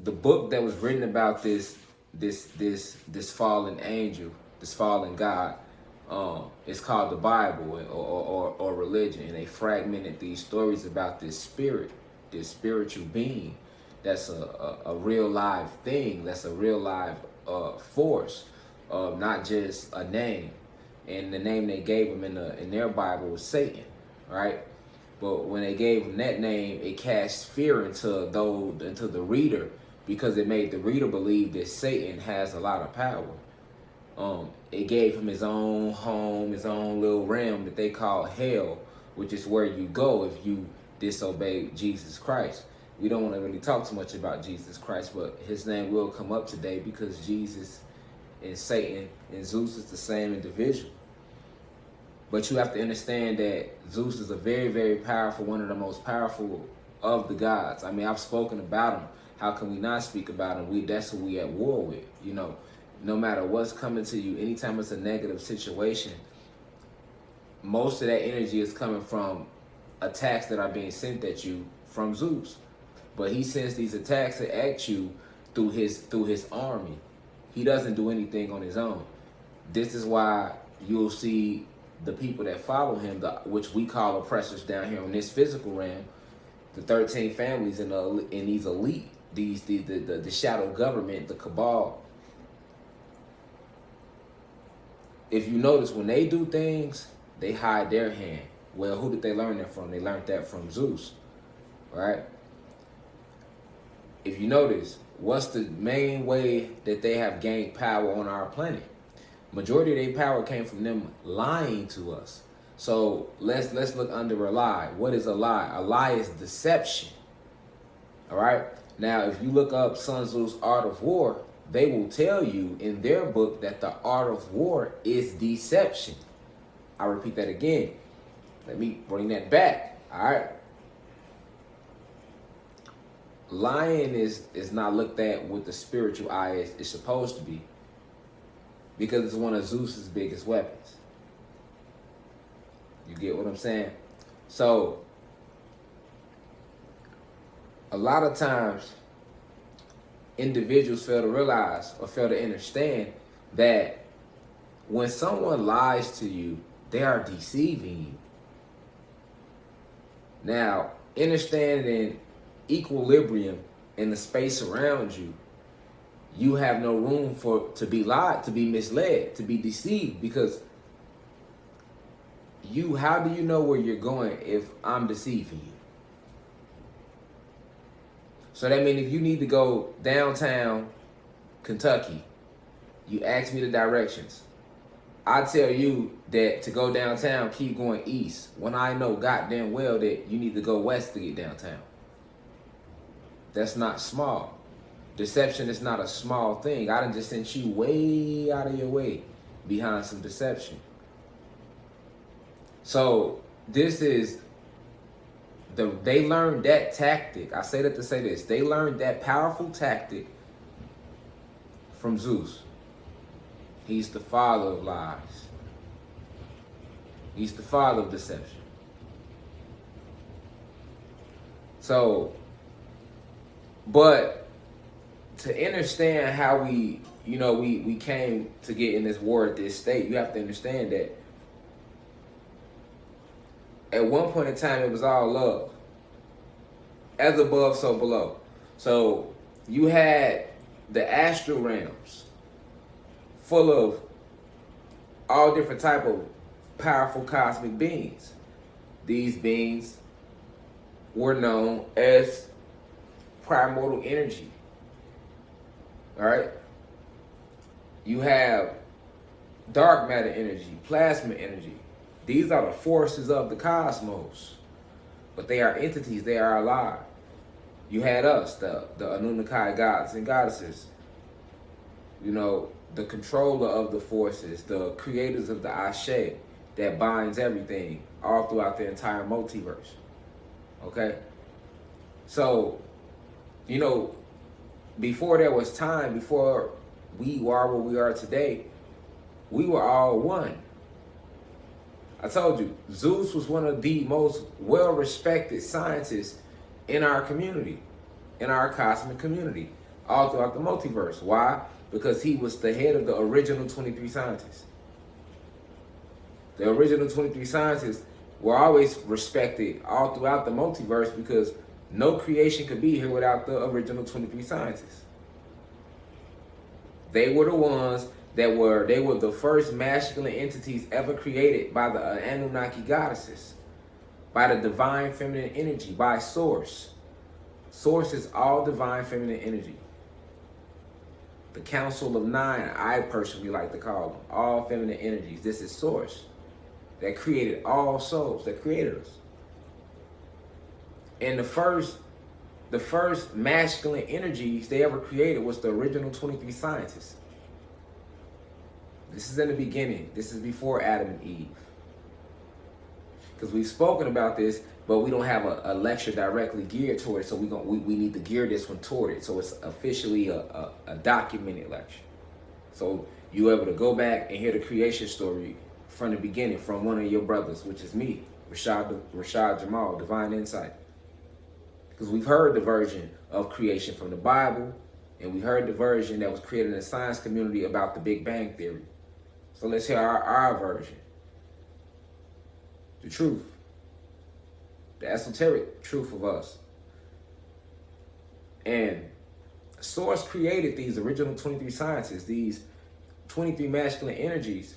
the book that was written about this fallen angel, this fallen God, it's called the Bible or religion, and they fragmented these stories about this spirit, this spiritual being, that's a real live thing, that's a real live force, not just a name. And the name they gave him in their Bible was Satan, right? But when they gave him that name, it cast fear into the reader, because it made the reader believe that Satan has a lot of power. It gave him his own home, his own little realm that they call hell, which is where you go if you disobey Jesus Christ. We don't want to really talk too much about Jesus Christ, but his name will come up today, because Jesus and Satan and Zeus is the same individual. But you have to understand that Zeus is a very, very powerful, one of the most powerful of the gods. I mean, I've spoken about him. How can we not speak about him? That's who we at war with. You know, no matter what's coming to you, anytime it's a negative situation, most of that energy is coming from attacks that are being sent at you from Zeus. But he sends these attacks at you through his army. He doesn't do anything on his own. This is why you'll see the people that follow him, which we call oppressors down here on this physical realm, the 13 families and these elite, the shadow government, the cabal. If you notice, when they do things, they hide their hand. Well, who did they learn that from? They learned that from Zeus, right? If you notice, what's the main way that they have gained power on our planet? Majority of their power came from them lying to us. So let's look under a lie. What is a lie? A lie is deception. All right. Now, if you look up Sun Tzu's Art of War, they will tell you in their book that the art of war is deception. I repeat that again. Let me bring that back. All right. Lying is not looked at with the spiritual eye as it's supposed to be, because it's one of Zeus's biggest weapons. You get what I'm saying? So, a lot of times, individuals fail to realize or fail to understand that when someone lies to you, they are deceiving you. Now, understanding equilibrium in the space around you, you have no room to be lied, to be misled, to be deceived, because how do you know where you're going if I'm deceiving you? So that means if you need to go downtown Kentucky, you ask me the directions. I tell you that to go downtown, keep going east, when I know goddamn well that you need to go west to get downtown. That's not small. Deception is not a small thing. I done just sent you way out of your way behind some deception. So this is they learned that tactic. I say that to say this. They learned that powerful tactic from Zeus. He's the father of lies. He's the father of deception. So, but to understand how we came to get in this war at this state, you have to understand that at one point in time, it was all love. As above, so below. So you had the astral realms full of all different type of powerful cosmic beings. These beings were known as primordial energy. All right? You have dark matter energy, plasma energy. These are the forces of the cosmos, but they are entities, they are alive. You had us, the Anunnaki gods and goddesses, the controller of the forces, the creators of the Ashe that binds everything all throughout the entire multiverse. Okay? So, before there was time, before we were what we are today, we were all one. I told you, Zeus was one of the most well-respected scientists in our community, in our cosmic community. all throughout the multiverse. Why? Because he was the head of the original 23 scientists. The original 23 scientists were always respected all throughout the multiverse because no creation could be here without the original 23 scientists. They were the ones they were the first masculine entities ever created by the Anunnaki goddesses, by the divine feminine energy, by Source. Source is all divine feminine energy. The Council of Nine, I personally like to call them, all feminine energies. This is Source that created all souls, that created us. And the first masculine energies they ever created was the original 23 scientists. This is in the beginning. This is before Adam and Eve. Because we've spoken about this, but we don't have a lecture directly geared toward it. So we need to gear this one toward it. So it's officially a documented lecture. So you're able to go back and hear the creation story from the beginning, from one of your brothers, which is me, Rashad Jamal, Divine Insight. Because we've heard the version of creation from the Bible, and we heard the version that was created in the science community about the Big Bang Theory. So let's hear our version. The truth. The esoteric truth of us. And Source created these original 23 scientists, these 23 masculine energies,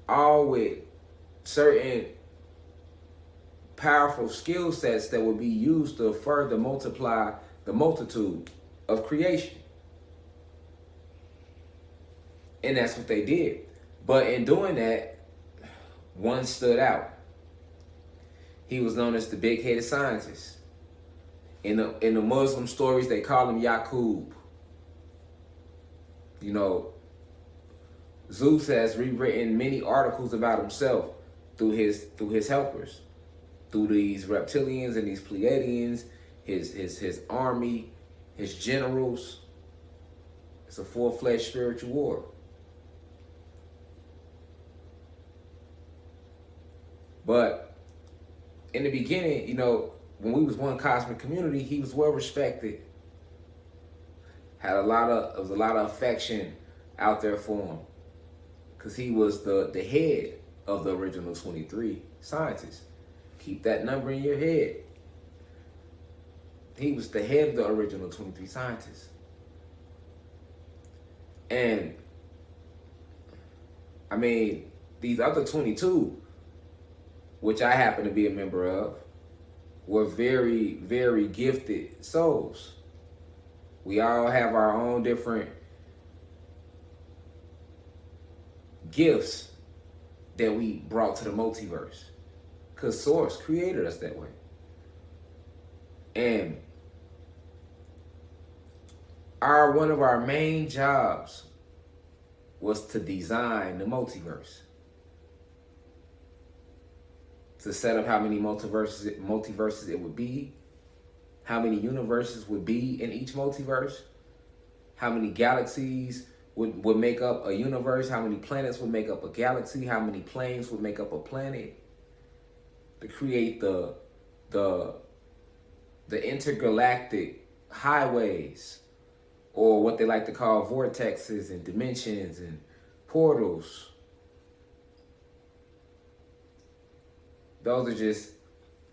all with certain powerful skill sets that would be used to further multiply the multitude of creation. And that's what they did. But in doing that, one stood out. He was known as the big-headed scientist. In the Muslim stories, they call him Yaqub. You know, Zeus has rewritten many articles about himself through his helpers, through these reptilians and these Pleiadians, his army, his generals. It's a full-fledged spiritual war. But in the beginning, you know, when we was one cosmic community, he was well respected. Had a lot of affection out there for him, because he was the head of the original 23 scientists. Keep that number in your head. He was the head of the original 23 scientists. And I mean, these other 22, which I happen to be a member of, were very, very gifted souls. We all have our own different gifts that we brought to the multiverse, because Source created us that way. And one of our main jobs was to design the multiverse, to set up how many multiverses it would be, how many universes would be in each multiverse, how many galaxies would make up a universe, how many planets would make up a galaxy, how many planes would make up a planet, to create the intergalactic highways, or what they like to call vortexes and dimensions and portals. Those are just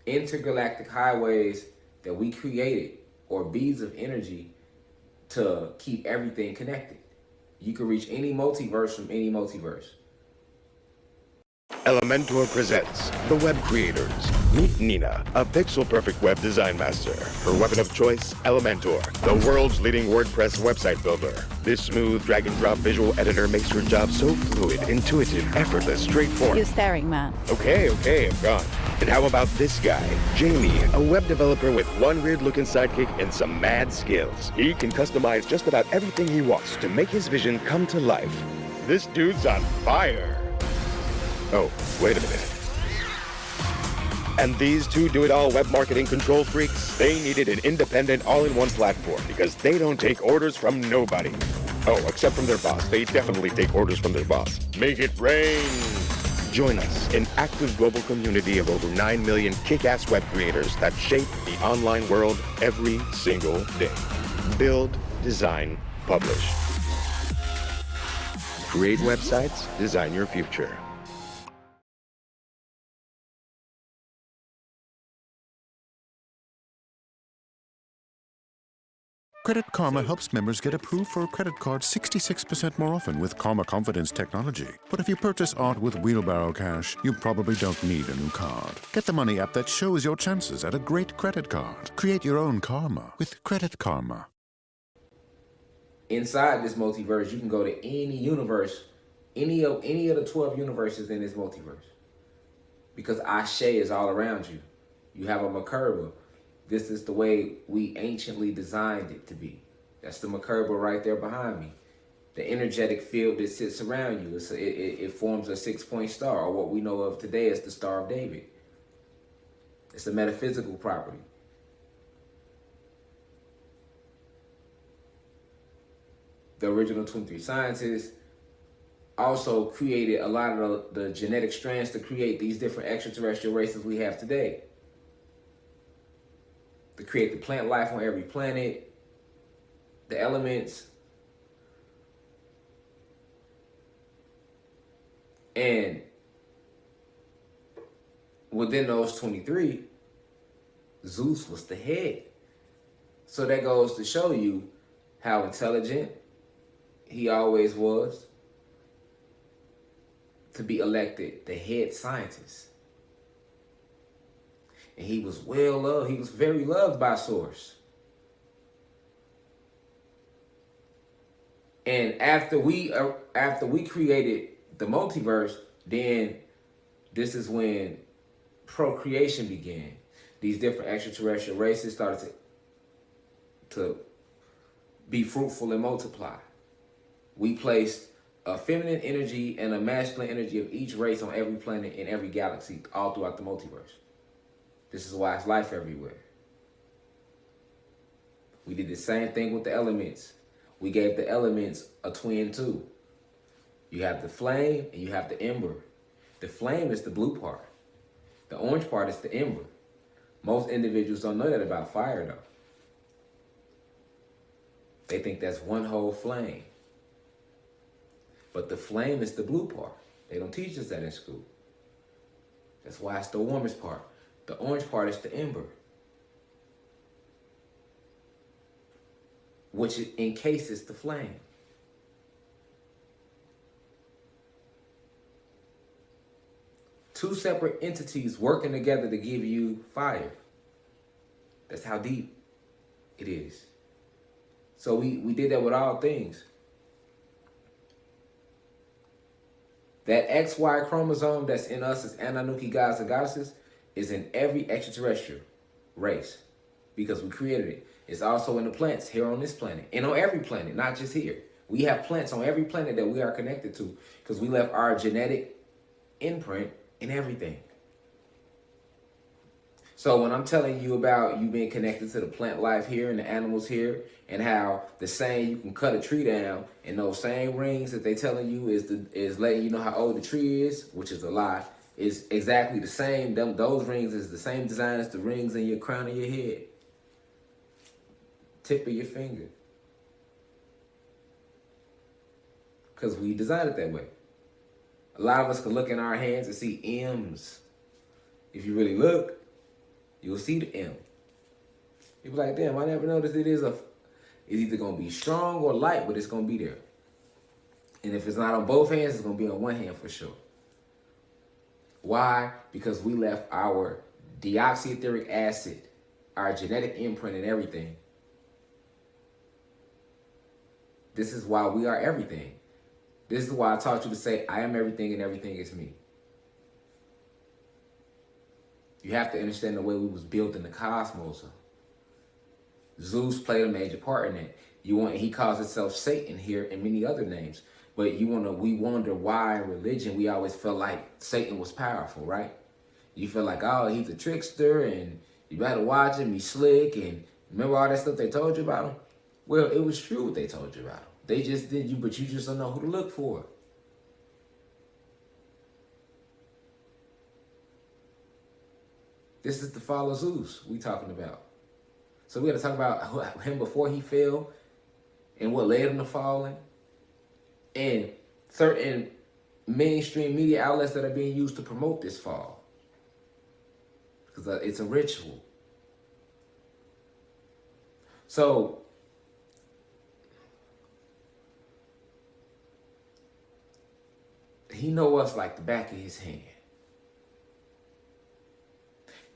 intergalactic highways that we created, or beads of energy, to keep everything connected. You can reach any multiverse from any multiverse. Elementor presents The Web Creators. Meet Nina, a pixel-perfect web design master. Her weapon of choice, Elementor, the world's leading WordPress website builder. This smooth drag-and-drop visual editor makes her job so fluid, intuitive, effortless, straightforward. You staring, man. Okay, I'm gone. And how about this guy, Jamie, a web developer with one weird-looking sidekick and some mad skills. He can customize just about everything he wants to make his vision come to life. This dude's on fire. Oh, wait a minute. And these two do-it-all web marketing control freaks, they needed an independent all-in-one platform because they don't take orders from nobody. Oh, except from their boss. They definitely take orders from their boss. Make it rain! Join us, an active global community of over 9 million kick-ass web creators that shape the online world every single day. Build, design, publish. Create websites, design your future. Credit Karma helps members get approved for a credit card 66% more often with Karma Confidence technology. But if you purchase art with Wheelbarrow Cash, you probably don't need a new card. Get the money app that shows your chances at a great credit card. Create your own karma with Credit Karma. Inside this multiverse, you can go to any universe, any of the 12 universes in this multiverse. Because Ashe is all around you. You have a Makerba. This is the way we anciently designed it to be. That's the Makerba right there behind me. The energetic field that sits around you, it forms a 6-point star, or what we know of today as the Star of David. It's a metaphysical property. The original 23 scientists also created a lot of the genetic strands to create these different extraterrestrial races we have today. To create the plant life on every planet, the elements, and within those 23, Zeus was the head. So that goes to show you how intelligent he always was to be elected the head scientist. And he was well loved. He was very loved by Source. And after we created the multiverse, then this is when procreation began. These different extraterrestrial races started to be fruitful and multiply. We placed a feminine energy and a masculine energy of each race on every planet in every galaxy all throughout the multiverse. This is why it's life everywhere. We did the same thing with the elements. We gave the elements a twin too. You have the flame and you have the ember. The flame is the blue part. The orange part is the ember. Most individuals don't know that about fire though. They think that's one whole flame. But the flame is the blue part. They don't teach us that in school. That's why it's the warmest part. The orange part is the ember, which encases the flame. Two separate entities working together to give you fire. That's how deep it is. So we did that with all things. That XY chromosome that's in us as Anunnaki gods and goddesses is in every extraterrestrial race because we created it. It's also in the plants here on this planet and on every planet, not just here. We have plants on every planet that we are connected to because we left our genetic imprint in everything. So when I'm telling you about you being connected to the plant life here and the animals here and how the same, you can cut a tree down and those same rings that they telling you is letting you know how old the tree is, which is a lie, is exactly the same. Those rings is the same design as the rings in your crown of your head. Tip of your finger. Because we designed it that way. A lot of us can look in our hands and see M's. If you really look, you'll see the M. You'll be like, damn, I never noticed it's either going to be strong or light, but it's going to be there. And if it's not on both hands, it's going to be on one hand for sure. Why? Because we left our deoxyetheric acid, our genetic imprint and everything. This is why we are everything. This is why I taught you to say, I am everything and everything is me. You have to understand the way we was built in the cosmos. Zeus played a major part in it. He calls himself Satan here and many other names. But we wonder why in religion we always felt like Satan was powerful, right? You feel like, oh, he's a trickster and you better watch him, he's slick, and remember all that stuff they told you about him? Well, it was true what they told you about him. They just did you, but you just don't know who to look for. This is the fall of Zeus we talking about. So we got to talk about him before he fell and what led him to falling, and certain mainstream media outlets that are being used to promote this fall. Because it's a ritual. So, he know us like the back of his hand.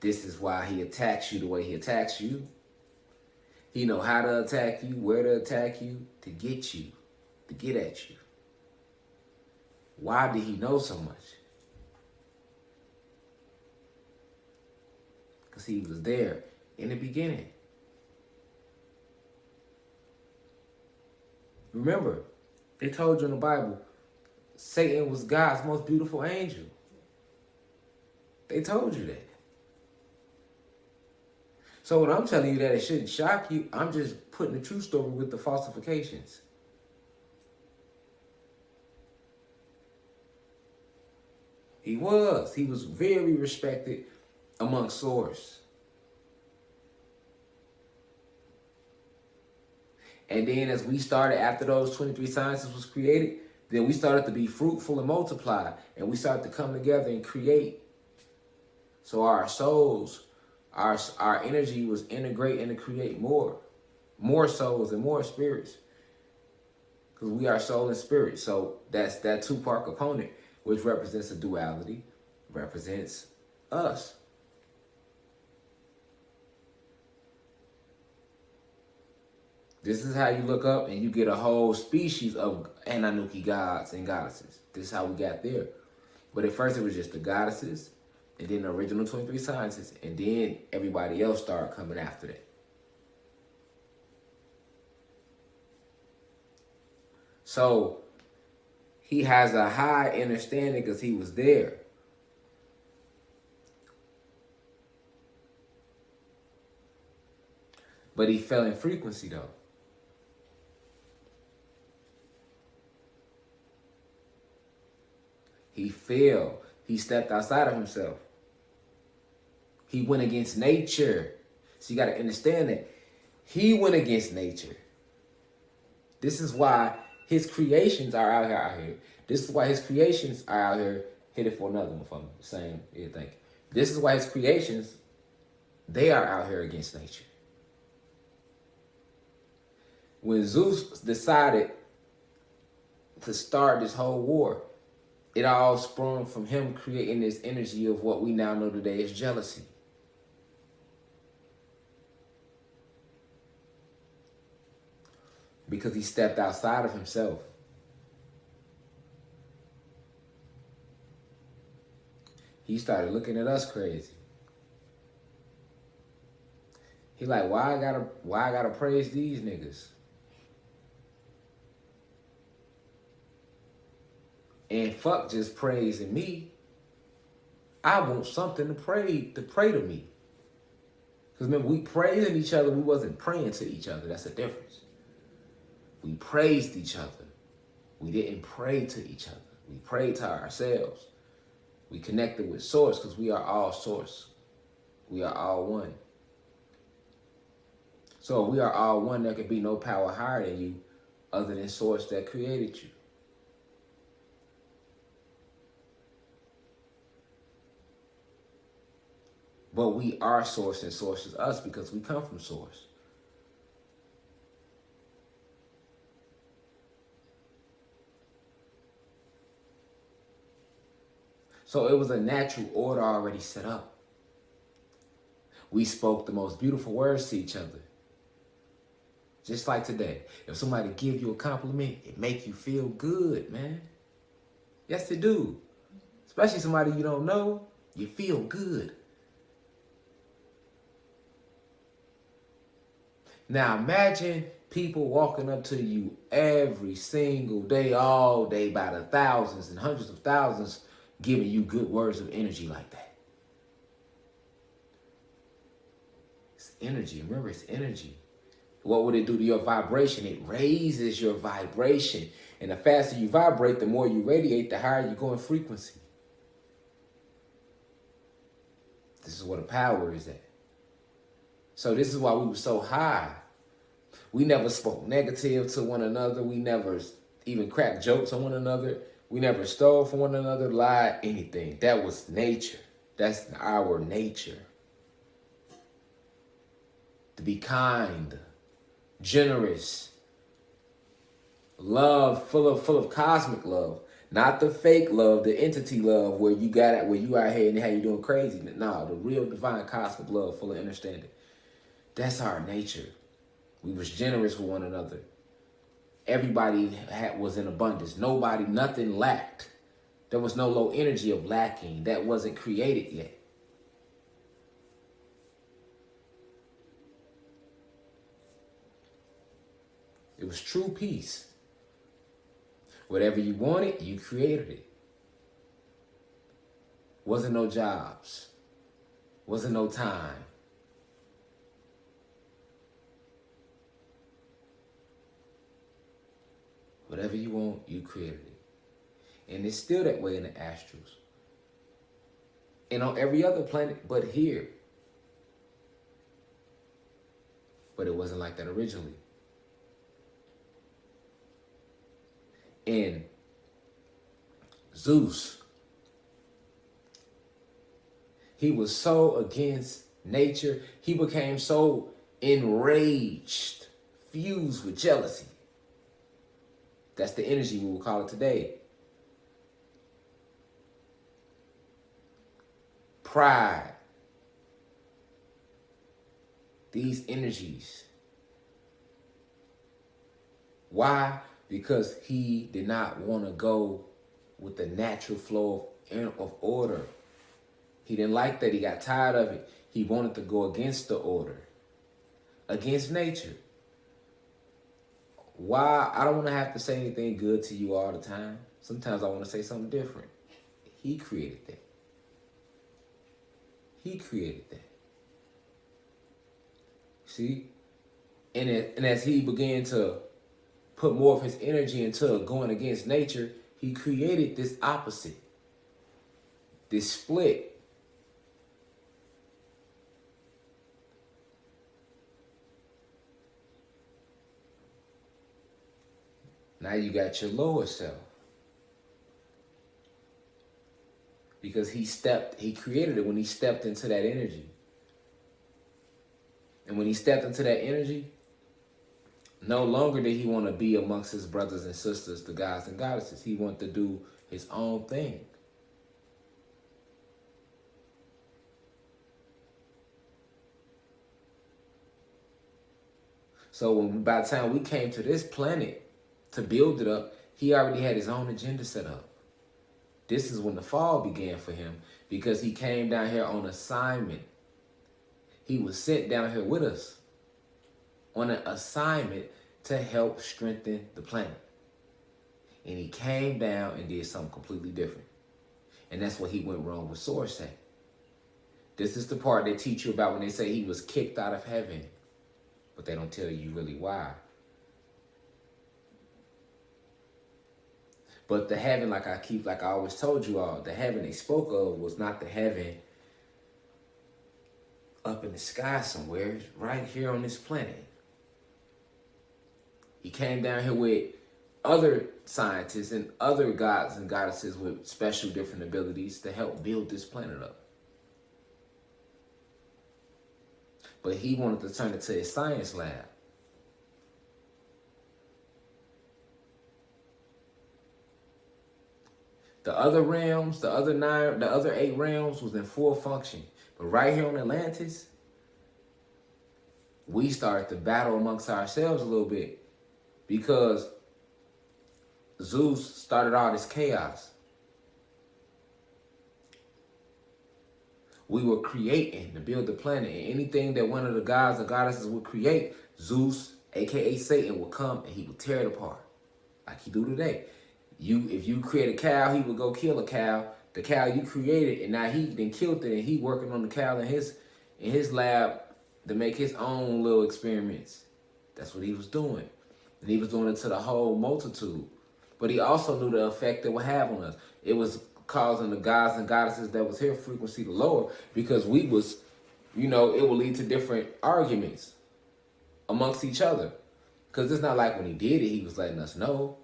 This is why he attacks you the way he attacks you. He know how to attack you, where to attack you, to get at you. Why did he know so much? Because he was there in the beginning. Remember, they told you in the Bible, Satan was God's most beautiful angel. They told you that. So when I'm telling you that it shouldn't shock you, I'm just putting the true story with the falsifications. He was very respected among swords. And then as we started, after those 23 sciences was created, then we started to be fruitful and multiply. And we started to come together and create. So our souls, our energy was integrating to create more souls and more spirits. Because we are soul and spirit. So that's that two-part component, which represents a duality, represents us. This is how you look up and you get a whole species of Anunnaki gods and goddesses. This is how we got there. But at first it was just the goddesses, and then the original 23 sciences, and then everybody else started coming after that. So he has a high understanding because he was there. But he fell in frequency though. He fell. He stepped outside of himself. He went against nature. So you got to understand that. He went against nature. This is why his creations are out here. This is why his creations are out here. Hit it for another one from the same thing. This is why his creations, they are out here against nature. When Zeus decided to start this whole war, it all sprung from him creating this energy of what we now know today as jealousy. Because he stepped outside of himself. He started looking at us crazy. He like, why I gotta praise these niggas? And fuck just praising me. I want something to pray to me. Because remember, we praising each other, we wasn't praying to each other. That's the difference. We praised each other. We didn't pray to each other. We prayed to ourselves. We connected with Source because we are all Source. We are all one. So if we are all one, there could be no power higher than you other than Source that created you. But we are Source and Source is us because we come from Source. So it was a natural order already set up. We spoke the most beautiful words to each other. Just like today. If somebody give you a compliment, it make you feel good, man. Yes, it do. Especially somebody you don't know, you feel good. Now imagine people walking up to you every single day, all day, by the thousands and hundreds of thousands, giving you good words of energy like that. It's energy. Remember, it's energy. What would it do to your vibration? It raises your vibration. And the faster you vibrate, the more you radiate, the higher you go in frequency. This is where the power is at. So this is why we were so high. We never spoke negative to one another. We never even cracked jokes on one another. We never stole from one another, lied, anything. That was nature. That's our nature. To be kind, generous, love, full of cosmic love. Not the fake love, the entity love where you got it, where you out here and how you doing crazy. No, the real divine cosmic love, full of understanding. That's our nature. We was generous with one another. Everybody was in abundance. Nobody, nothing lacked. There was no low energy of lacking. That wasn't created yet. It was true peace. Whatever you wanted, you created it. Wasn't no jobs. Wasn't no time. Whatever you want, you created it. And it's still that way in the astrals. And on every other planet but here. But it wasn't like that originally. And Zeus, he was so against nature. He became so enraged, fused with jealousy. That's the energy we will call it today. Pride. These energies. Why? Because he did not want to go with the natural flow of order. He didn't like that. He got tired of it. He wanted to go against the order, against nature. Why? I don't want to have to say anything good to you all the time. Sometimes I want to say something different. He created that. He created that. See? And as he began to put more of his energy into going against nature, he created this opposite, this split. Now you got your lower self. Because he created it when he stepped into that energy. And when he stepped into that energy, no longer did he want to be amongst his brothers and sisters, the gods and goddesses. He wanted to do his own thing. So by the time we came to this planet to build it up, he already had his own agenda set up. This is when the fall began for him, because he came down here on assignment. He was sent down here with us on an assignment to help strengthen the planet. And he came down and did something completely different. And that's what he went wrong with Source at. This is the part they teach you about when they say he was kicked out of heaven. But they don't tell you really why. But the heaven, like I always told you all, the heaven they spoke of was not the heaven up in the sky somewhere. It's right here on this planet. He came down here with other scientists and other gods and goddesses with special different abilities to help build this planet up. But he wanted to turn it to his science lab. The other realms, the other 8 realms was in full function. But right here on Atlantis, we started to battle amongst ourselves a little bit because Zeus started all this chaos. We were creating to build the planet, and anything that one of the gods or goddesses would create, Zeus, aka Satan, would come and he would tear it apart, like he do today. If you create a cow, he would go kill a cow. The cow you created, and now he then killed it, and he working on the cow in his lab to make his own little experiments. That's what he was doing, and he was doing it to the whole multitude. But he also knew the effect it would have on us. It was causing the gods and goddesses that was here frequency to lower, because we was, it would lead to different arguments amongst each other. Because it's not like when he did it, he was letting us know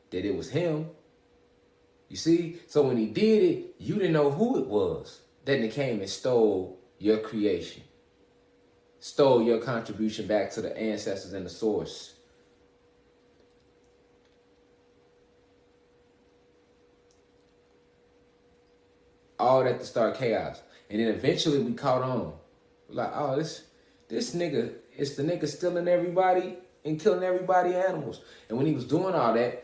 that it was him. You see? So when he did it, you didn't know who it was. Then it came and stole your creation. Stole your contribution back to the ancestors and the source. All that to start chaos. And then eventually we caught on. Like, oh, this nigga, it's the nigga stealing everybody and killing everybody animals. And when he was doing all that,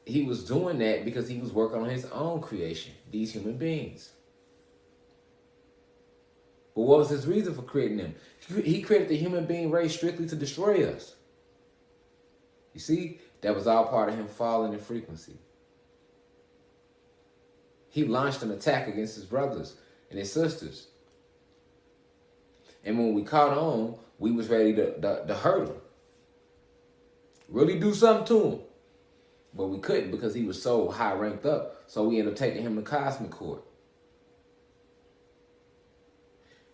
he was doing that because he was working on his own creation, these human beings. But what was his reason for creating them? He created the human being race strictly to destroy us. You see, that was all part of him falling in frequency. He launched an attack against his brothers and his sisters. And when we caught on, we was ready to hurt him. Really do something to him. But we couldn't because he was so high ranked up. So we ended up taking him to cosmic court.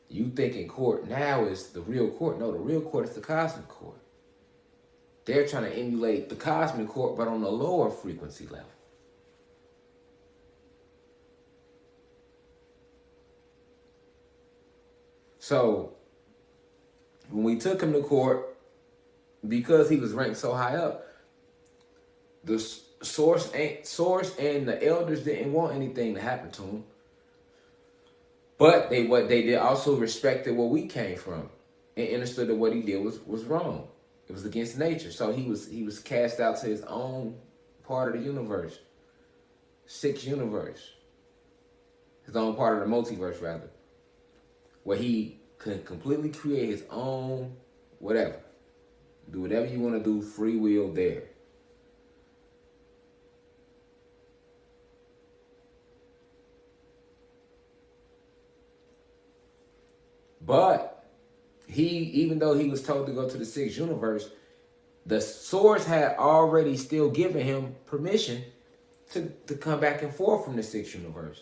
You thinking court now is the real court. No, the real court is the cosmic court. They're trying to emulate the cosmic court, but on a lower frequency level. So when we took him to court, because he was ranked so high up, the source and the elders didn't want anything to happen to him. But what they did also respected where we came from and understood that what he did was wrong. It was against nature. So he was cast out to his own part of the universe. Sixth universe. His own part of the multiverse, rather. Where he could completely create his own whatever. Do whatever you want to do, free will there. But even though he was told to go to the sixth universe, the source had already still given him permission to come back and forth from the sixth universe.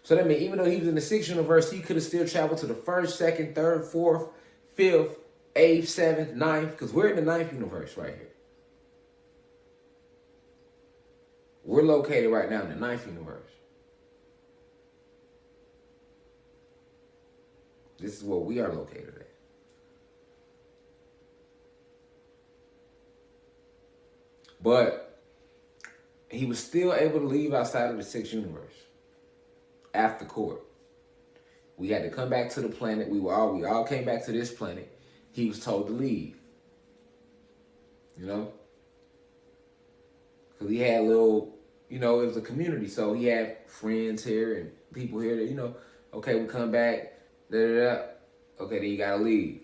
So that means even though he was in the sixth universe, he could have still traveled to the first, second, third, fourth, fifth, eighth, seventh, ninth, because we're in the ninth universe right here. We're located right now in the ninth universe. This is where we are located at. But he was still able to leave outside of the sixth universe after court. We had to come back to the planet. We all came back to this planet. He was told to leave. You know? Because he had little, it was a community. So he had friends here and people here that, okay, we come back. Okay, then you gotta leave.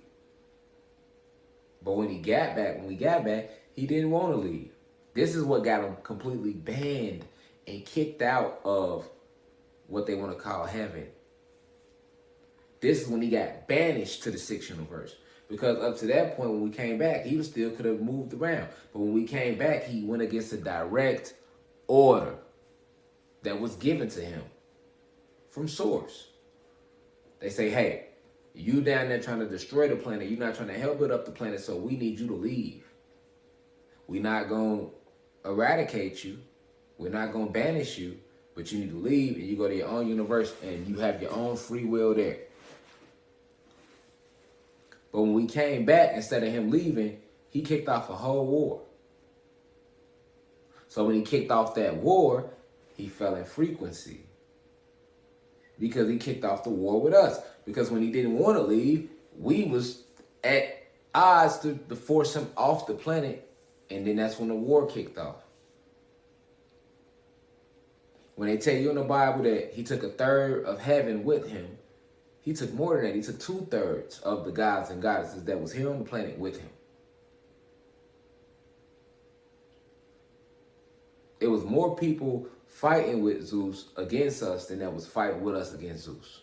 But when we got back, he didn't want to leave. This is what got him completely banned and kicked out of what they want to call heaven. This is when he got banished to the sixth universe. Because up to that point, when we came back, he still could have moved around. But when we came back, he went against a direct order that was given to him from source. They say, hey, you down there trying to destroy the planet. You're not trying to help build up the planet, so we need you to leave. We're not going to eradicate you. We're not going to banish you, but you need to leave and you go to your own universe and you have your own free will there. But when we came back, instead of him leaving, he kicked off a whole war. So when he kicked off that war, he fell in frequency. Because he kicked off the war with us. Because when he didn't want to leave, we was at odds to force him off the planet. And then that's when the war kicked off. When they tell you in the Bible that he took a third of heaven with him, he took more than that. He took 2/3 of the gods and goddesses that was here on the planet with him. It was more people fighting with Zeus against us than that was fighting with us against Zeus.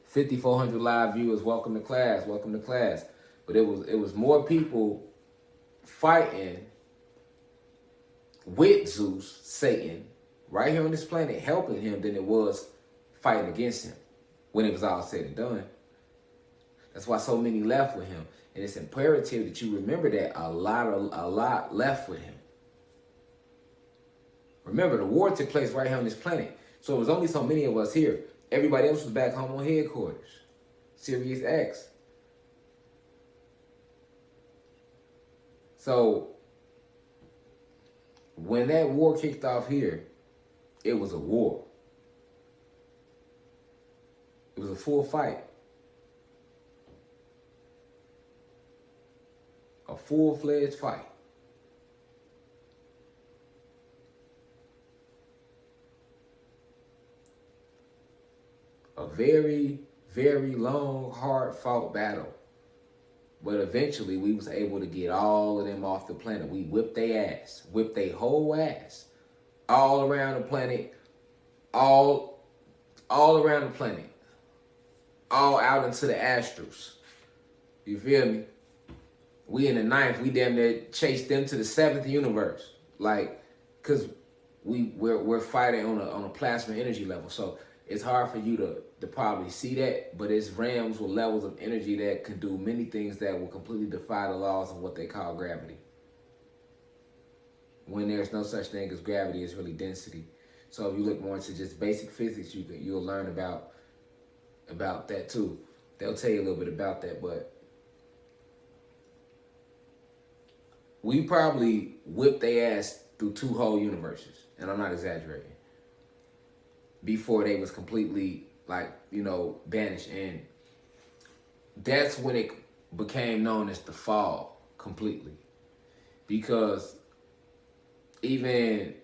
5,400 live viewers, welcome to class, welcome to class. But it was more people fighting with Zeus, Satan, right here on this planet, helping him than it was fighting against him when it was all said and done. That's why so many left with him. And it's imperative that you remember that a lot left with him. Remember, the war took place right here on this planet. So it was only so many of us here. Everybody else was back home on headquarters. Sirius X. So when that war kicked off here, it was a war. It was a full fight. A full-fledged fight. A very, very long, hard-fought battle. But eventually, we was able to get all of them off the planet. We whipped their ass. Whipped their whole ass. All around the planet. All around the planet. All out into the astrals. You feel me? We in the ninth, we damn near chased them to the seventh universe. Like, cause we're fighting on a plasma energy level. So it's hard for you to probably see that, but it's realms with levels of energy that can do many things that will completely defy the laws of what they call gravity. When there's no such thing as gravity, it's really density. So if you look more into just basic physics, you'll learn about that too. They'll tell you a little bit about that, but we probably whipped their ass through 2 whole universes, and I'm not exaggerating, before they was completely, like, you know, banished. And that's when it became known as the fall completely. Because even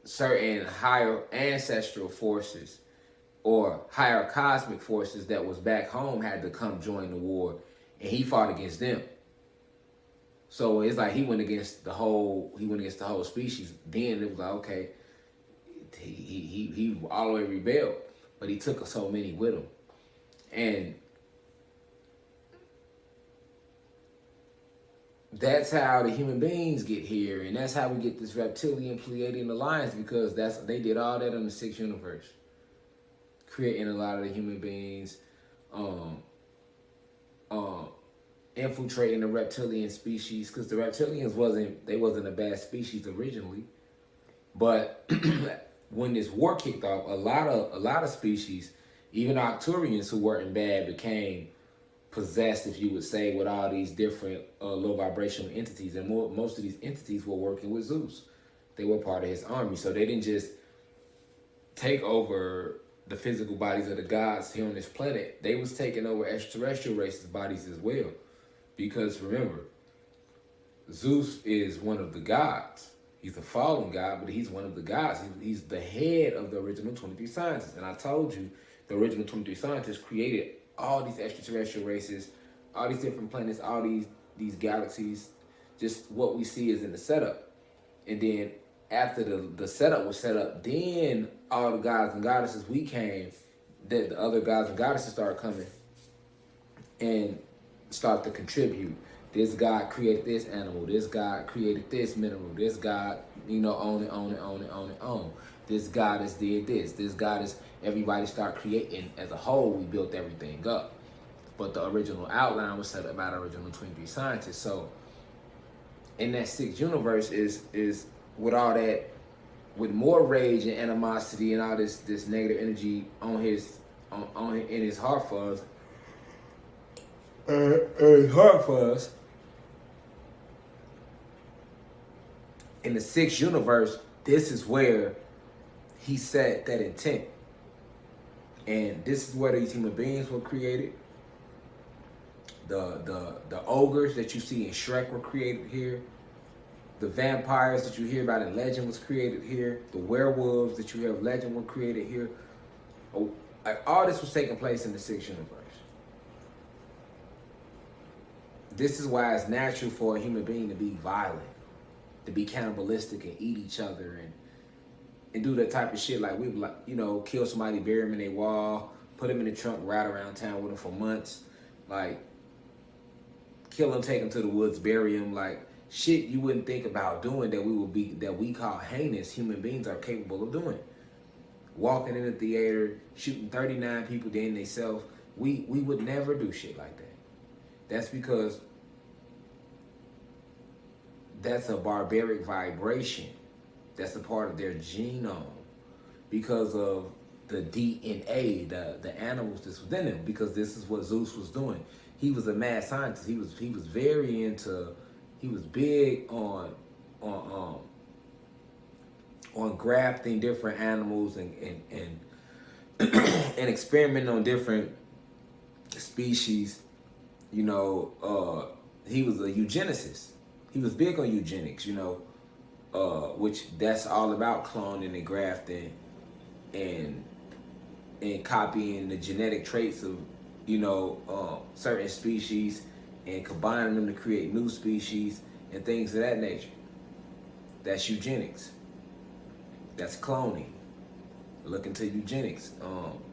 certain higher ancestral forces or higher cosmic forces that was back home had to come join the war, and he fought against them. So it's like he went against the whole species. Then it was like, okay, he all the way rebelled, but he took so many with him. And that's how the human beings get here, and that's how we get this reptilian Pleiadian alliance, because they did all that in the 6th universe, creating a lot of the human beings, infiltrating the reptilian species, because the reptilians wasn't a bad species originally, but when this war kicked off, a lot of species, even Arcturians who weren't bad, became possessed, if you would say, with all these different low vibrational entities, and most of these entities were working with Zeus. They were part of his army, so they didn't just take over the physical bodies of the gods here on this planet. They was taking over extraterrestrial races' bodies as well. Because remember, Zeus is one of the gods. He's a fallen god, but he's one of the gods. He's the head of the original 23 scientists. And I told you, the original 23 scientists created all these extraterrestrial races, all these different planets, all these galaxies. Just what we see is in the setup. And then after the setup was set up, then all the gods and goddesses the other gods and goddesses started coming and start to contribute. This God created this animal. This God created this mineral. This God, on. This goddess did this. This goddess, everybody start creating. As a whole, we built everything up. But the original outline was set up by the original 23 scientists. So in that 6th universe is with all that, with more rage and animosity and all this negative energy in his heart for us. In the 6th universe, this is where he set that intent. And this is where these human beings were created. The ogres that you see in Shrek were created here. The vampires that you hear about in legend was created here. The werewolves that you hear of legend were created here. All this was taking place in the 6th universe. This is why it's natural for a human being to be violent, to be cannibalistic and eat each other and do that type of shit. Like we, kill somebody, bury them in a wall, put them in the trunk, ride around town with them for months. Like, kill them, take them to the woods, bury them. Like, shit you wouldn't think about doing that we call heinous, human beings are capable of doing. Walking in the theater, shooting 39 people, then themselves, We would never do shit like that. That's because that's a barbaric vibration. That's a part of their genome because of the DNA, the animals that's within them. Because this is what Zeus was doing. He was a mad scientist. He was very into. He was big on grafting different animals and and experimenting on different species. You know, he was a eugenicist. He was big on eugenics. You know, which that's all about cloning and grafting and copying the genetic traits of, you know, certain species and combining them to create new species and things of that nature. That's eugenics. That's cloning. Look into eugenics.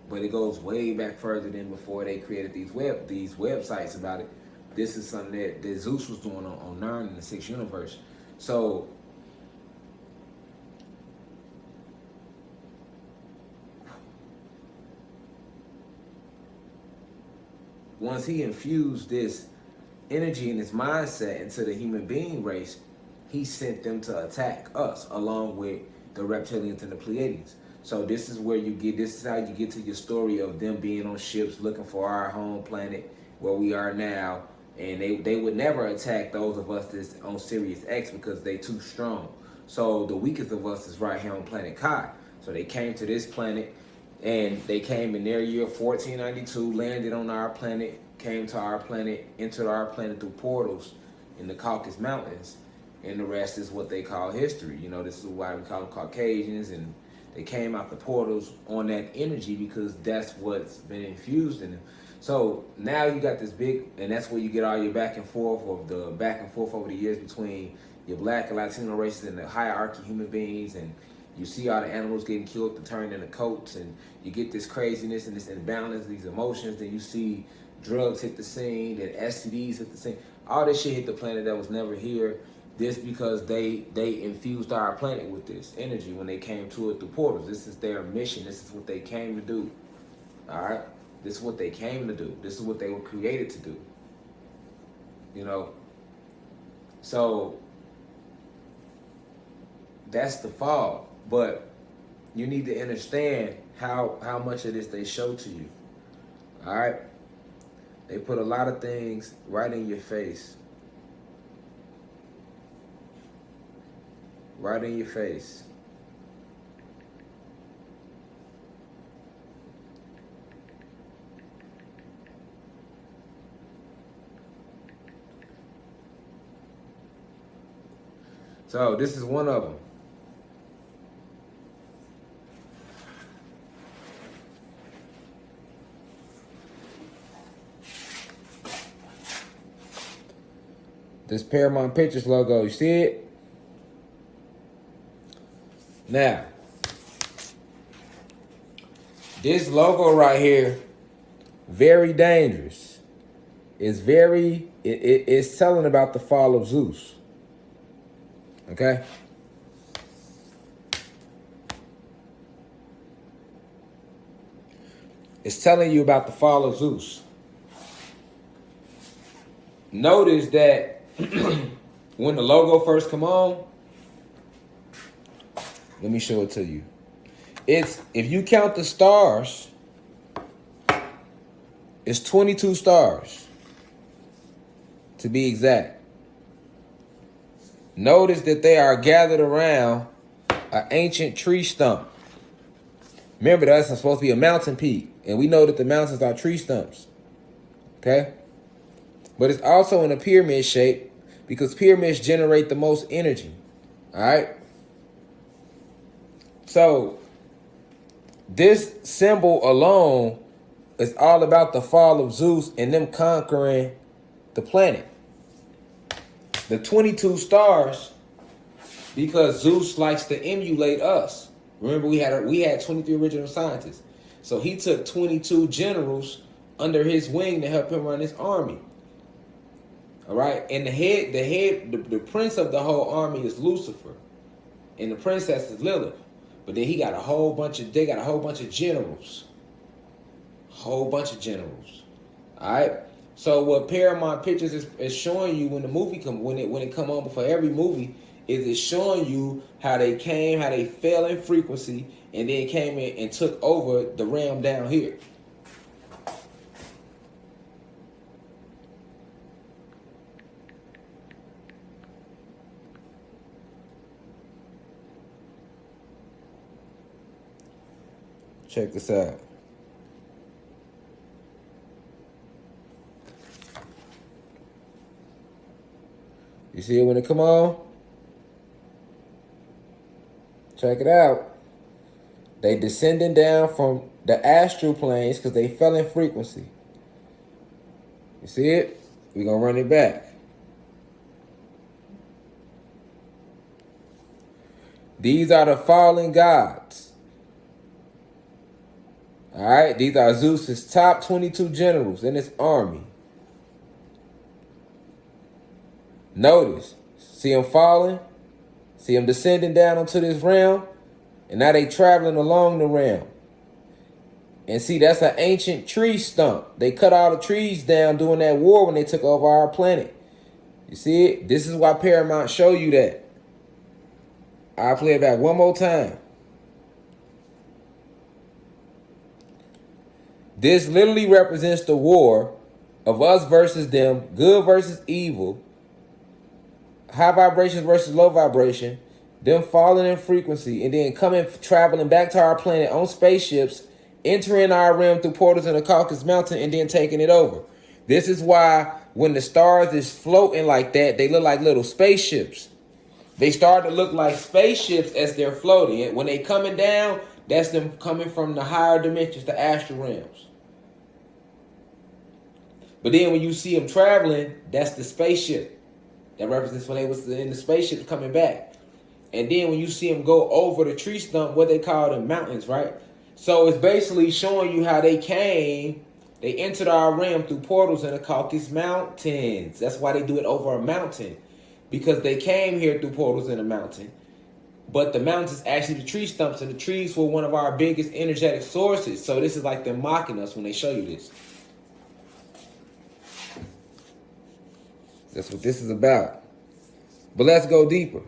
But it goes way back further than before they created these websites about it. This is something that Zeus was doing on Nern in the Sixth Universe. So once he infused this energy and this mindset into the human being race, he sent them to attack us along with the reptilians and the Pleiadians. So this is how you get to your story of them being on ships looking for our home planet where we are now. And they would never attack those of us that's on Sirius X because they too strong. So the weakest of us is right here on planet Kai. So they came to this planet, and they came in their year 1492, landed on our planet, came to our planet, entered our planet through portals in the Caucasus Mountains. And the rest is what they call history. You know, this is why we call them Caucasians, and they came out the portals on that energy because that's what's been infused in them. So now you got this big, and that's where you get all your back and forth over the years between your black and Latino races and the hierarchy human beings, and you see all the animals getting killed to turn into coats, and you get this craziness and this imbalance, these emotions. Then you see drugs hit the scene, then STDs hit the scene. All this shit hit the planet that was never here. This because they infused our planet with this energy when they came to it through portals. This is their mission. This is what they came to do. All right? This is what they came to do. This is what they were created to do. You know? So that's the fall. But you need to understand how much of this they show to you. All right? They put a lot of things right in your face. Right in your face. So this is one of them. This Paramount Pictures logo, you see it? Now, this logo right here, very dangerous. It's it's telling about the fall of Zeus. Okay? It's telling you about the fall of Zeus. Notice that when the logo first come on, let me show it to you. It's, if you count the stars, it's 22 stars, to be exact. Notice that they are gathered around an ancient tree stump. Remember, that's supposed to be a mountain peak, and we know that the mountains are tree stumps. Okay? But it's also in a pyramid shape because pyramids generate the most energy. All right? So, this symbol alone is all about the fall of Zeus and them conquering the planet. The 22 stars, because Zeus likes to emulate us. Remember, we had 23 original scientists. So he took 22 generals under his wing to help him run his army. All right? And the prince of the whole army is Lucifer. And the princess is Lilith. But then they got a whole bunch of generals. Whole bunch of generals. All right. So what Paramount Pictures is showing you when the movie when it come on for every movie is it's showing you how they came, how they fell in frequency, and then came in and took over the realm down here. Check this out. You see it when it come on? Check it out. They descending down from the astral planes because they fell in frequency. You see it? We're going to run it back. These are the fallen gods. All right? These are Zeus's top 22 generals in his army. Notice, see them falling, see them descending down onto this realm, and now they traveling along the realm. And see, that's an ancient tree stump. They cut all the trees down during that war when they took over our planet. You see it? This is why Paramount show you that. I'll play it back one more time. This literally represents the war of us versus them, good versus evil, high vibration versus low vibration, them falling in frequency, and then traveling back to our planet on spaceships, entering our realm through portals in the Caucasus Mountain, and then taking it over. This is why when the stars is floating like that, they look like little spaceships. They start to look like spaceships as they're floating. When they coming down, that's them coming from the higher dimensions, the astral realms. But then when you see them traveling, that's the spaceship. That represents when they was in the spaceship coming back. And then when you see them go over the tree stump, what they call the mountains, right? So it's basically showing you how they came. They entered our realm through portals in the Caucasus Mountains. That's why they do it over a mountain. Because they came here through portals in a mountain. But the mountains is actually the tree stumps, and the trees were one of our biggest energetic sources. So this is like them mocking us when they show you this. That's what this is about. But let's go deeper.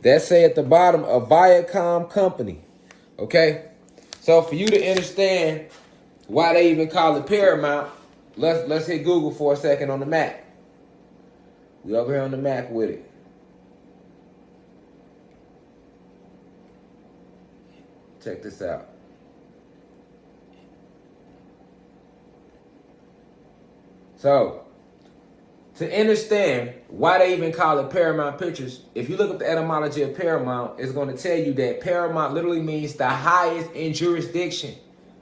That say at the bottom, a Viacom company. Okay? So for you to understand why they even call it Paramount, let's hit Google for a second on the Mac. We over here on the Mac with it. Check this out. So, to understand why they even call it Paramount Pictures, if you look up the etymology of Paramount, it's going to tell you that Paramount literally means the highest in jurisdiction.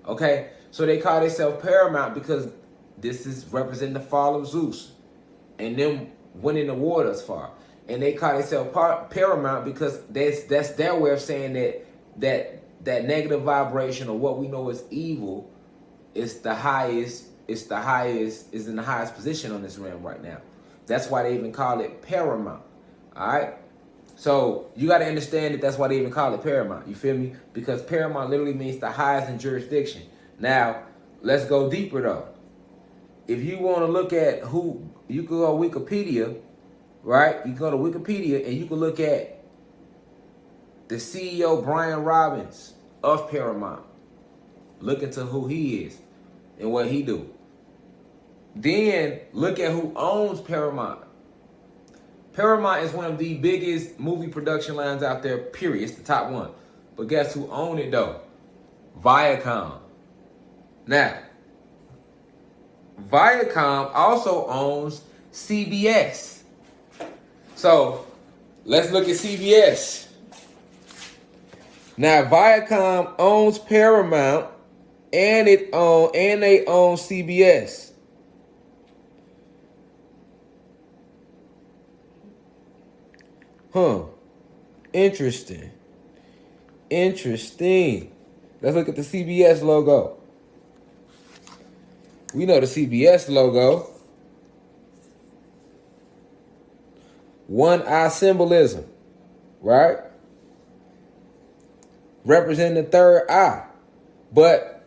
Okay? So they call themselves Paramount because this is representing the fall of Zeus and them winning the war thus far. And they call themselves Paramount because that's their way of saying that negative vibration, or what we know as evil, is the highest. Is in the highest position on this realm right now. That's why they even call it Paramount. All right. So you got to understand that that's why they even call it Paramount. You feel me? Because Paramount literally means the highest in jurisdiction. Now let's go deeper though. If you want to look at who, you can go to Wikipedia, right? You go to Wikipedia and you can look at the CEO Brian Robbins of Paramount. Look into who he is and what he do. Then look at who owns Paramount. Paramount is one of the biggest movie production lines out there, period. It's the top one. But guess who owns it though? Viacom. Now, Viacom also owns CBS. So let's look at CBS. Now, Viacom owns Paramount and they own CBS. Huh. Interesting. Let's look at the CBS logo. We know the CBS logo. One eye symbolism, right? Representing the third eye. But,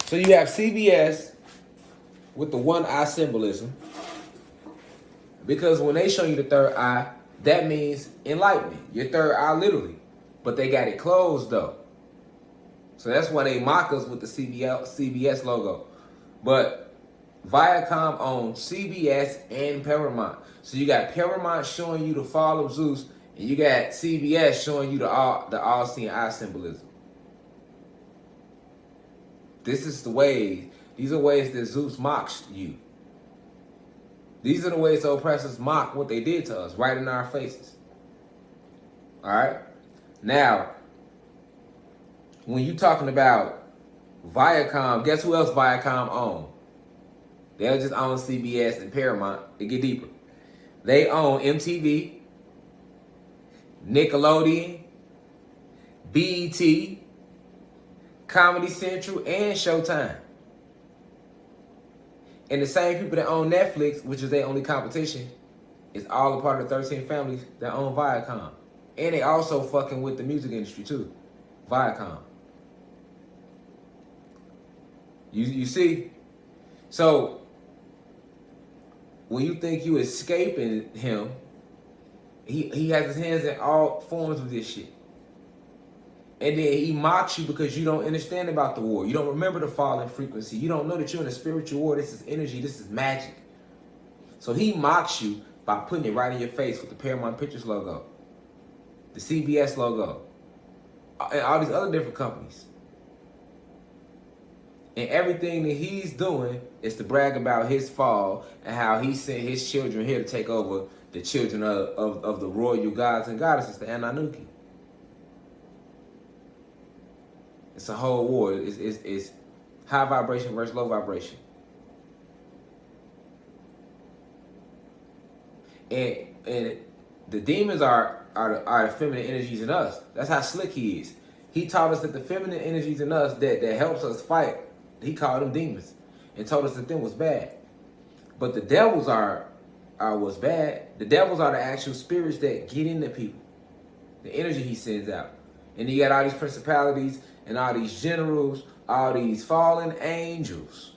so you have CBS with the one eye symbolism. Because when they show you the third eye, that means enlightenment. Your third eye, literally. But they got it closed, though. So that's why they mock us with the CBS logo. But Viacom owns CBS and Paramount. So you got Paramount showing you the fall of Zeus, and you got CBS showing you the all-seeing eye symbolism. This is the way. These are ways that Zeus mocks you. These are the ways the oppressors mock what they did to us, right in our faces. All right? Now, when you talking about Viacom, guess who else Viacom own? They don't just own CBS and Paramount. They get deeper. They own MTV, Nickelodeon, BET, Comedy Central, and Showtime. And the same people that own Netflix, which is their only competition, is all a part of the 13 families that own Viacom. And they also fucking with the music industry too. Viacom. You see? So, when you think you escaping him, he has his hands in all forms of this shit. And then he mocks you because you don't understand about the war. You don't remember the falling frequency. You don't know that you're in a spiritual war. This is energy. This is magic. So he mocks you by putting it right in your face with the Paramount Pictures logo, the CBS logo, and all these other different companies. And everything that he's doing is to brag about his fall and how he sent his children here to take over the children of the royal gods and goddesses, the Anunnaki. It's a whole war. It's high vibration versus low vibration. And the demons are the feminine energies in us. That's how slick he is. He taught us that the feminine energies in us that helps us fight, he called them demons and told us that them was bad. But the devils are what's bad. The devils are the actual spirits that get into people. The energy he sends out. And you got all these principalities and all these generals, all these fallen angels